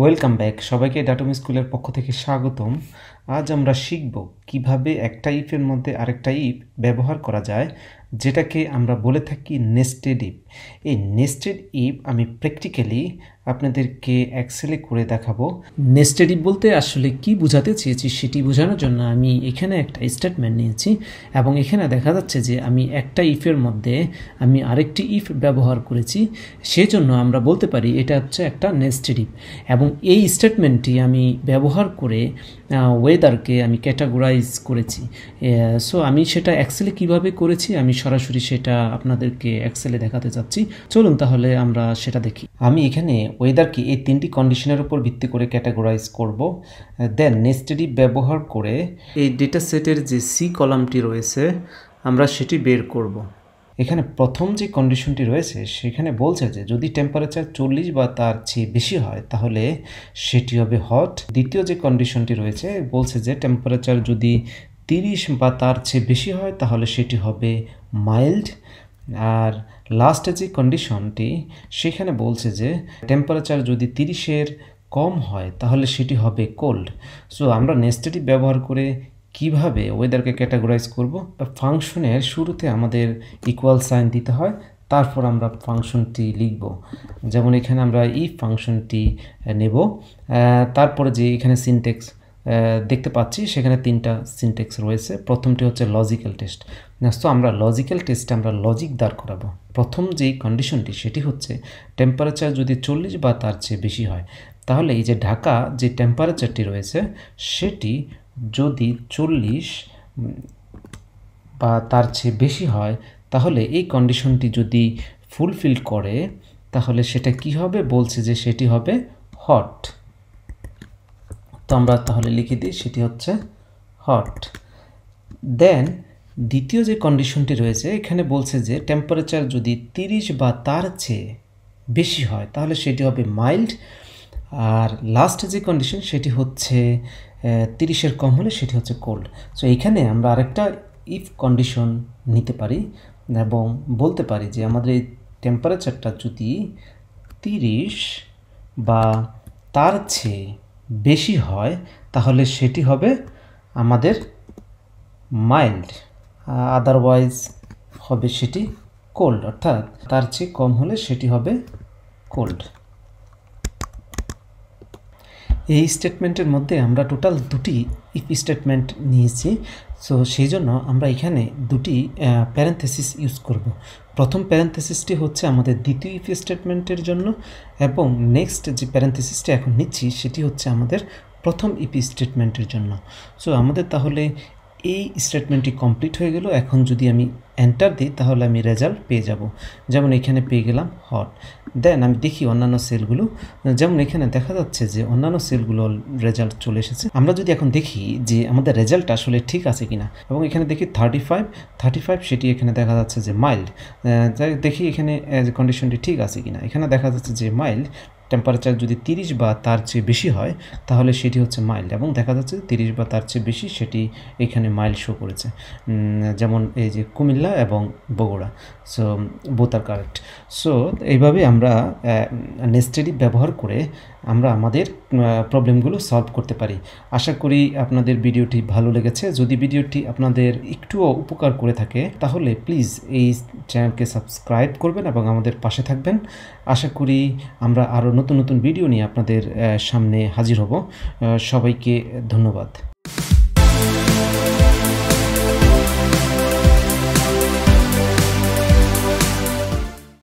Welcome back. সবাইকে ডাটম স্কুলের পক্ষ থেকে স্বাগতম। আজ আমরা শিখব কিভাবে একটা ইফের মধ্যে আরেকটা ইফ ব্যবহার করা যায়, যেটাকে আমরা বলে থাকি নেস্টেড ইফ। এই নেস্টেড ইফ আমি প্র্যাকটিক্যালি আপনাদেরকে এক্সেলে করে দেখাবো। নেস্টেড ইফ বলতে আসলে কি বোঝাতে চেয়েছি সেটি বোঝানোর জন্য আমি এখানে একটা স্টেটমেন্ট নিয়েছি এবং এখানে দেখা যাচ্ছে যে আমি একটা ইফের মধ্যে আমি আরেকটি ইফ ব্যবহার করেছি, সেজন্য আমরা বলতে পারি এটা হচ্ছে একটা নেস্টেড ইফ। এবং এই স্টেটমেন্টটি আমি ব্যবহার করে ওয়েদারকে আমি ক্যাটাগরাইজ করেছি। সো আমি সেটা এক্সেলে কিভাবে করেছি আমি সরাসরি সেটা আপনাদেরকে এক্সেলে দেখাতে চাচ্ছি। চলুন তাহলে আমরা সেটা দেখি। আমি এখানে ওয়েদারকে এই তিনটি কন্ডিশনের উপর ভিত্তি করে ক্যাটাগরাইজ করব। দেন নেস্টেড ইফ ব্যবহার করে এই ডেটা সেটের যে সি কলামটি রয়েছে আমরা সেটি বের করব। এখানে প্রথম যে কন্ডিশনটি রয়েছে সেখানে বলছে যে যদি টেম্পারেচার 40 বা তার চেয়ে বেশি হয় তাহলে সেটি হবে হট। দ্বিতীয় যে কন্ডিশনটি রয়েছে বলছে যে টেম্পারেচার যদি 30 বা তার চেয়ে বেশি হয় তাহলে সেটি হবে মাইল্ড। আর লাস্টে যে কন্ডিশনটি সেখানে বলছে যে টেম্পারেচার যদি 30-এর কম হয় তাহলে সেটি হবে কোল্ড। সো আমরা নেস্টেড ইফ ব্যবহার করে কিভাবে ওয়েদারকে ক্যাটাগরাইজ করব, ফাংশনের শুরুতে আমাদের ইকুয়াল সাইন দিতে হয়, তারপর আমরা ফাংশনটি লিখব। যেমন এখানে আমরা ইফ ফাংশনটি নেব, তারপরে যে এখানে সিনট্যাক্স দেখতে পাচ্ছি সেখানে তিনটা সিনট্যাক্স রয়েছে। প্রথমটি হচ্ছে লজিক্যাল টেস্ট। তো আমরা লজিক্যাল টেস্টে আমরা লজিক দাঁড় করাবো। প্রথম যেই কন্ডিশনটি সেটি হচ্ছে টেম্পারেচার যদি 40 বা তার চেয়ে বেশি হয় তাহলে এই যে ঢাকা যে টেম্পারেচারটি রয়েছে সেটি যদি 40 বা তার চেয়ে বেশি হয় তাহলে এই কন্ডিশনটি যদি ফুলফিল করে তাহলে সেটা কি হবে, বলছে যে সেটি হবে হট। তো আমরা তাহলে লিখে দিই সেটি হচ্ছে হট। দেন দ্বিতীয় যে কন্ডিশনটি রয়েছে এখানে বলছে যে টেম্পারেচার যদি 30 বা তার চেয়ে বেশি হয় তাহলে সেটি হবে মাইল্ড। আর লাস্ট যে কন্ডিশন সেটি হচ্ছে 30-এর কম হলে সেটি হচ্ছে কোল্ড। সো এইখানে আমরা আরেকটা ইফ কন্ডিশন নিতে পারি এবং বলতে পারি যে আমাদের এই টেম্পারেচারটা যদি 30 বা তার চেয়ে বেশি হয় তাহলে সেটি হবে আমাদের মাইল্ড, আদারওয়াইজ হবে সেটি কোল্ড, অর্থাৎ তার চেয়ে কম হলে সেটি হবে কোল্ড। এই স্টেটমেন্টের মধ্যে আমরা টোটাল দুটি ইফ স্টেটমেন্ট নিয়েছি। সো সেই জন্য আমরা এখানে দুটি প্যারেন্থেসিস ইউজ করব। প্রথম প্যারেন্থেসিসটি হচ্ছে আমাদের দ্বিতীয় ইফ স্টেটমেন্টের জন্য এবং নেক্সট যে প্যারেন্থেসিসটি এখন নিচ্ছি সেটি হচ্ছে আমাদের প্রথম ইফ স্টেটমেন্টের জন্য। সো আমাদের তাহলে এই স্টেটমেন্টটি কমপ্লিট হয়ে গেল। এখন যদি আমি এন্টার দিই তাহলে আমি রেজাল্ট পেয়ে যাব। যেমন এখানে পেয়ে গেলাম হট। দেন আমি দেখি অন্যান্য সেলগুলো, যেমন এখানে দেখা যাচ্ছে যে অন্যান্য সেলগুলো রেজাল্ট চলে এসেছে। আমরা যদি এখন দেখি যে আমাদের রেজাল্ট আসলে ঠিক আছে কিনা, এবং এখানে দেখি 35 সেটি এখানে দেখা যাচ্ছে যে মাইল্ড। দেখি এখানে কন্ডিশনটি ঠিক আছে কিনা, এখানে দেখা যাচ্ছে যে মাইল্ড। টেম্পারেচার যদি 30 বা তার চেয়ে বেশি হয় তাহলে সেটি হচ্ছে মাইল্ড, এবং দেখা যাচ্ছে 30 বা তার চেয়ে বেশি সেটি এখানে মাইল্ড শো করেছে। যেমন এই যে কুমিল্লা এবং বগুড়া। সো বোথ আর কারেক্ট। সো এইভাবে আমরা নেস্টেড ইফ ব্যবহার করে আমরা আমাদের প্রবলেমগুলো সলভ করতে পারি। আশা করি আপনাদের ভিডিওটি ভালো লেগেছে। যদি ভিডিওটি আপনাদের একটুও উপকার করে থাকে তাহলে প্লিজ এই চ্যানেলকে সাবস্ক্রাইব করবেন এবং আমাদের পাশে থাকবেন। আশা করি আমরা আরও নতুন নতুন ভিডিও নিয়ে আপনাদের সামনে হাজির হব। সবাইকে ধন্যবাদ।